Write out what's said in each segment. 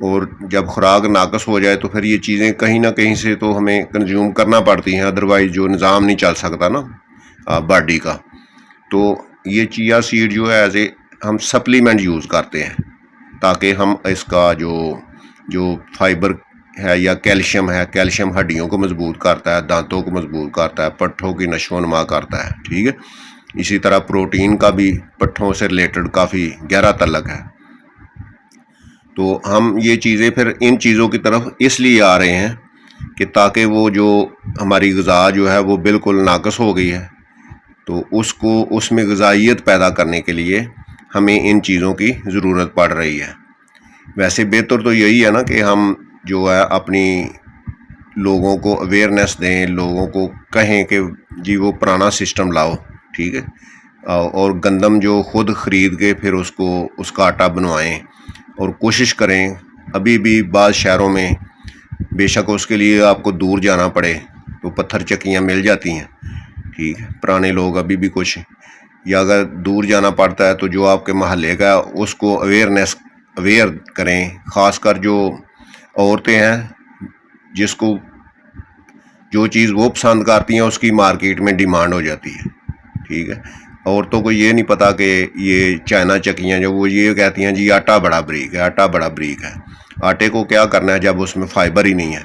اور جب خوراک ناقص ہو جائے تو پھر یہ چیزیں کہیں نہ کہیں سے تو ہمیں کنزیوم کرنا پڑتی ہیں، ادروائز جو نظام نہیں چل سکتا نا باڈی کا. تو یہ چیا سیڈ جو ہے ایز اے ہم سپلیمنٹ یوز کرتے ہیں تاکہ ہم اس کا جو فائبر ہے یا کیلشیم ہے، کیلشیم ہڈیوں کو مضبوط کرتا ہے، دانتوں کو مضبوط کرتا ہے، پٹھوں کی نشو و نما کرتا ہے. ٹھیک ہے. اسی طرح پروٹین کا بھی پٹھوں سے ریلیٹڈ کافی گہرا تعلق ہے. تو ہم یہ چیزیں پھر ان چیزوں کی طرف اس لیے آ رہے ہیں کہ تاکہ وہ جو ہماری غذا جو ہے وہ بالکل ناقص ہو گئی ہے، تو اس میں غذائیت پیدا کرنے کے لیے ہمیں ان چیزوں کی ضرورت پڑ رہی ہے. ویسے بہتر تو یہی ہے نا کہ ہم جو ہے اپنی لوگوں کو اویئرنیس دیں، لوگوں کو کہیں کہ جی وہ پرانا سسٹم لاؤ. ٹھیک ہے. اور گندم جو خود خرید کے پھر اس کا آٹا بنوائیں اور کوشش کریں. ابھی بھی بعض شہروں میں بے شک اس کے لیے آپ کو دور جانا پڑے تو پتھر چکیاں مل جاتی ہیں. ٹھیک ہے. پرانے لوگ ابھی بھی کچھ، یا اگر دور جانا پڑتا ہے تو جو آپ کے محلے کا اس کو اویئر کریں، خاص کر جو عورتیں ہیں جس کو جو چیز وہ پسند کرتی ہیں اس کی مارکیٹ میں ڈیمانڈ ہو جاتی ہے. ٹھیک ہے. عورتوں کو یہ نہیں پتہ کہ یہ چائنا چکیاں جو وہ یہ کہتی ہیں جی آٹا بڑا بریک ہے، آٹا بڑا بریک ہے. آٹے کو کیا کرنا ہے جب اس میں فائبر ہی نہیں ہے؟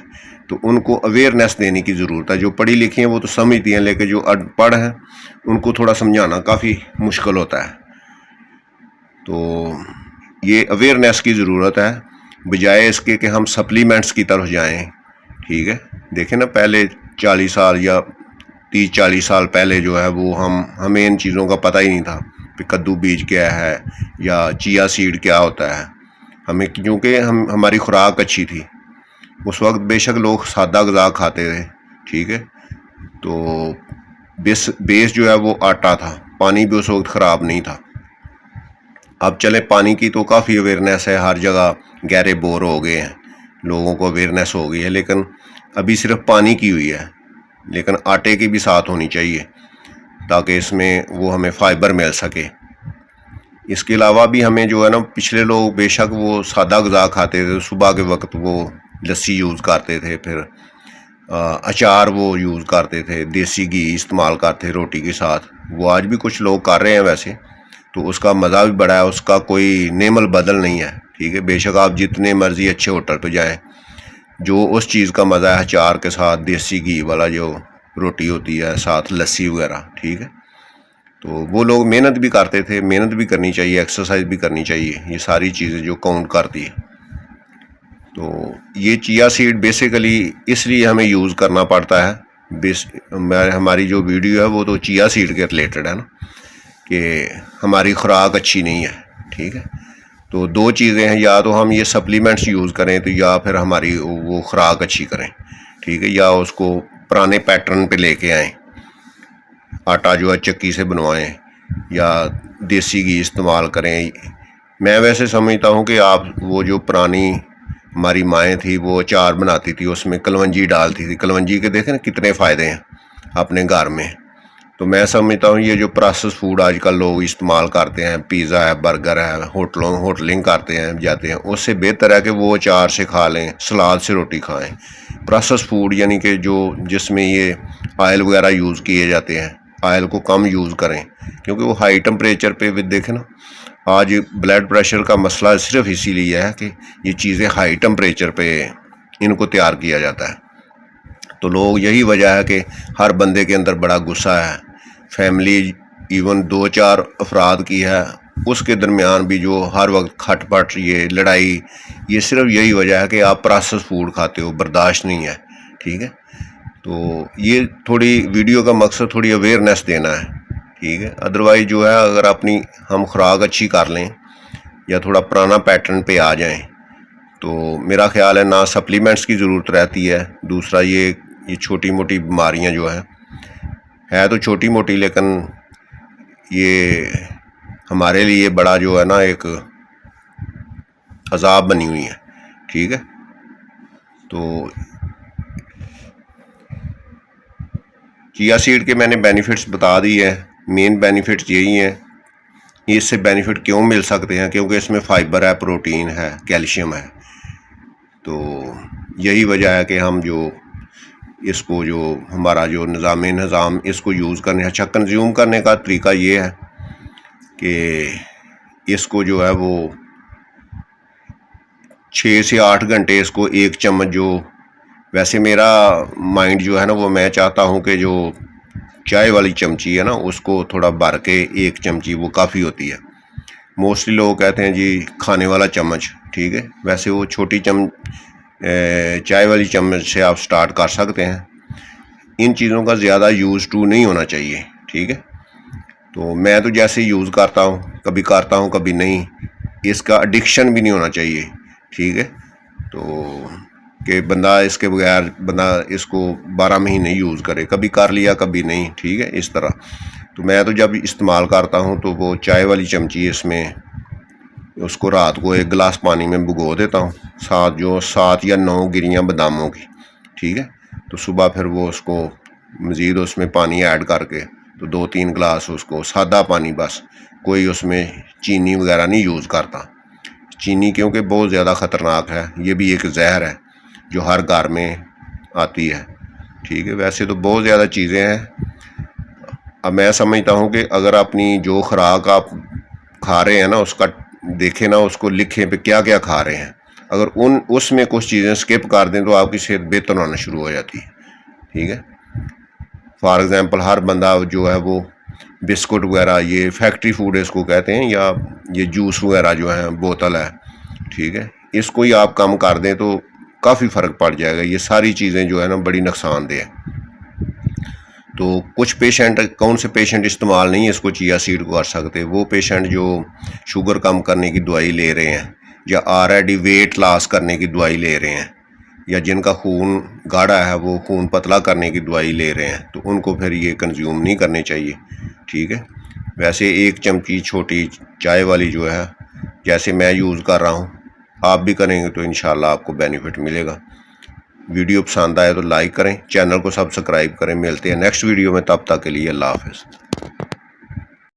تو ان کو اویئرنیس دینے کی ضرورت ہے. جو پڑھی لکھی ہیں وہ تو سمجھتی ہیں، لیکن جو ان پڑھ ہیں ان کو تھوڑا سمجھانا کافی مشکل ہوتا ہے. تو یہ اویئرنیس کی ضرورت ہے بجائے اس کے کہ ہم سپلیمنٹس کی طرف جائیں. ٹھیک ہے. دیکھیں نا پہلے 40 سال یا 30-40 سال پہلے جو ہے وہ ہمیں ان چیزوں کا پتہ ہی نہیں تھا کہ کدو بیج کیا ہے یا چیا سیڈ کیا ہوتا ہے. ہمیں کیونکہ ہماری خوراک اچھی تھی اس وقت، بے شک لوگ سادہ غذا کھاتے تھے. ٹھیک ہے. تو بیس جو ہے وہ آٹا تھا. پانی بھی اس وقت خراب نہیں تھا. اب چلے پانی کی تو کافی اویئرنیس ہے، ہر جگہ گہرے بور ہو گئے ہیں، لوگوں کو اویئرنیس ہو گئی ہے، لیکن ابھی صرف پانی کی ہوئی ہے. لیکن آٹے کی بھی ساتھ ہونی چاہیے تاکہ اس میں وہ ہمیں فائبر مل سکے. اس کے علاوہ بھی ہمیں جو ہے نا، پچھلے لوگ بے شک وہ سادہ غذا کھاتے تھے، صبح کے وقت وہ لسی یوز کرتے تھے، پھر اچار وہ یوز کرتے تھے، دیسی گھی استعمال کرتے روٹی کے ساتھ. وہ آج بھی کچھ لوگ کر رہے ہیں ویسے، تو اس کا مزہ بھی بڑا ہے، اس کا کوئی نعم البدل نہیں ہے. ٹھیک ہے. بے شک آپ جتنے مرضی اچھے ہوٹل پہ جائیں، جو اس چیز کا مزہ ہے اچار کے ساتھ دیسی گھی والا جو روٹی ہوتی ہے ساتھ لسی وغیرہ. ٹھیک ہے. تو وہ لوگ محنت بھی کرتے تھے، محنت بھی کرنی چاہیے، ایکسرسائز بھی کرنی چاہیے، یہ ساری چیزیں جو کاؤنٹ کرتی ہے. تو یہ چیا سیڈ بیسیکلی اس لیے ہمیں یوز کرنا پڑتا ہے. ہماری جو ویڈیو ہے وہ تو چیا سیڈ کے ریلیٹڈ ہے نا، کہ ہماری خوراک اچھی نہیں ہے. ٹھیک ہے. تو دو چیزیں ہیں، یا تو ہم یہ سپلیمنٹس یوز کریں تو یا پھر ہماری وہ خوراک اچھی کریں. ٹھیک ہے. یا اس کو پرانے پیٹرن پہ لے کے آئیں، آٹا جو ہے چکی سے بنوائیں یا دیسی گھی استعمال کریں. میں ویسے سمجھتا ہوں کہ آپ وہ جو پرانی ہماری مائیں تھی وہ اچار بناتی تھی، اس میں کلونجی ڈالتی تھی. کلونجی کے دیکھیں نا کتنے فائدے ہیں اپنے گھر میں. تو میں سمجھتا ہوں یہ جو پروسیس فوڈ آج کل لوگ استعمال کرتے ہیں، پیزا ہے، برگر ہے، ہوٹلنگ کرتے ہیں جاتے ہیں، اس سے بہتر ہے کہ وہ اچار سے کھا لیں، سلاد سے روٹی کھائیں. پروسیس فوڈ یعنی کہ جس میں یہ آئل وغیرہ یوز کیے جاتے ہیں، آئل کو کم یوز کریں، کیونکہ وہ ہائی ٹمپریچر پہ دیکھیں نا، آج بلڈ پریشر کا مسئلہ صرف اسی لیے ہے کہ یہ چیزیں ہائی ٹمپریچر پہ ان کو تیار کیا جاتا ہے. تو لوگ یہی وجہ ہے کہ ہر بندے کے اندر بڑا غصہ ہے. فیملی ایون 2-4 افراد کی ہے، اس کے درمیان بھی جو ہر وقت کھٹ پٹ یہ لڑائی، یہ صرف یہی وجہ ہے کہ آپ پروسیس فوڈ کھاتے ہو، برداشت نہیں ہے. ٹھیک ہے. تو یہ تھوڑی ویڈیو کا مقصد تھوڑی اویئرنیس دینا ہے. ٹھیک ہے. ادروائز جو ہے اگر ہم خوراک اچھی کر لیں یا تھوڑا پرانا پیٹرن پہ آ جائیں تو میرا خیال ہے نہ سپلیمنٹس کی ضرورت رہتی ہے. دوسرا یہ چھوٹی موٹی بیماریاں جو ہیں ہے تو چھوٹی موٹی، لیکن یہ ہمارے لیے بڑا جو ہے نا ایک عذاب بنی ہوئی ہے. ٹھیک ہے. تو چیا سیڈ کے میں نے بینیفٹس بتا دی ہے. مین بینیفٹس یہی ہیں. اس سے بینیفٹ کیوں مل سکتے ہیں؟ کیونکہ اس میں فائبر ہے، پروٹین ہے، کیلشیم ہے. تو یہی وجہ ہے کہ ہم جو اس کو جو ہمارا جو نظام اس کو یوز کرنے اچھا کنزیوم کرنے کا طریقہ یہ ہے کہ اس کو جو ہے وہ 6 سے 8 گھنٹے اس کو ایک چمچ جو ویسے میرا مائنڈ جو ہے نا وہ میں چاہتا ہوں کہ جو چائے والی چمچی ہے نا اس کو تھوڑا بھر کے ایک چمچی وہ کافی ہوتی ہے. موسٹلی لوگ کہتے ہیں جی کھانے والا چمچ ٹھیک ہے. ویسے وہ چھوٹی چائے والی چمچ سے آپ سٹارٹ کر سکتے ہیں. ان چیزوں کا زیادہ یوز ٹو نہیں ہونا چاہیے ٹھیک ہے. تو میں تو جیسے یوز کرتا ہوں کبھی نہیں. اس کا ایڈکشن بھی نہیں ہونا چاہیے ٹھیک ہے. تو کہ بندہ اس کے بغیر اس کو 12 مہینے یوز کرے, کبھی کر لیا کبھی نہیں ٹھیک ہے اس طرح. تو میں تو جب استعمال کرتا ہوں تو وہ چائے والی چمچی اس میں اس کو رات کو 1 گلاس پانی میں بھگو دیتا ہوں, 7 یا 9 گریاں باداموں کی ٹھیک ہے. تو صبح پھر وہ اس کو مزید اس میں پانی ایڈ کر کے تو 2-3 گلاس اس کو سادہ پانی, بس کوئی اس میں چینی وغیرہ نہیں یوز کرتا. چینی کیونکہ بہت زیادہ خطرناک ہے, یہ بھی ایک زہر ہے جو ہر گھر میں آتی ہے ٹھیک ہے. ویسے تو بہت زیادہ چیزیں ہیں. اب میں سمجھتا ہوں کہ اگر اپنی جو خوراک آپ کھا رہے ہیں نا اس کا دیکھیں نا, اس کو لکھیں پہ کیا کیا کھا رہے ہیں. اگر اس میں کچھ چیزیں اسکپ کر دیں تو آپ کی صحت بہتر ہونا شروع ہو جاتی ہے ٹھیک ہے. فار ایگزامپل ہر بندہ جو ہے وہ بسکٹ وغیرہ یہ فیکٹری فوڈ اس کو کہتے ہیں, یا یہ جوس وغیرہ جو ہے بوتل ہے ٹھیک ہے, اس کو ہی آپ کم کر دیں تو کافی فرق پڑ جائے گا. یہ ساری چیزیں جو ہے نا بڑی نقصان دہ ہیں. تو کچھ کون سے پیشنٹ استعمال نہیں اس کو چیا سیڈ کو کر سکتے. وہ پیشنٹ جو شوگر کم کرنے کی دوائی لے رہے ہیں, یا آلریڈی ویٹ لاس کرنے کی دوائی لے رہے ہیں, یا جن کا خون گاڑھا ہے وہ خون پتلا کرنے کی دوائی لے رہے ہیں, تو ان کو پھر یہ کنزیوم نہیں کرنے چاہیے ٹھیک ہے. ویسے 1 چمچی چھوٹی چائے والی جو ہے جیسے میں یوز کر رہا ہوں, آپ بھی کریں گے تو انشاءاللہ آپ کو بینیفٹ ملے گا. ویڈیو پسند آئے تو لائک کریں, چینل کو سبسکرائب کریں. ملتے ہیں نیکسٹ ویڈیو میں, تب تک کے لیے اللہ حافظ.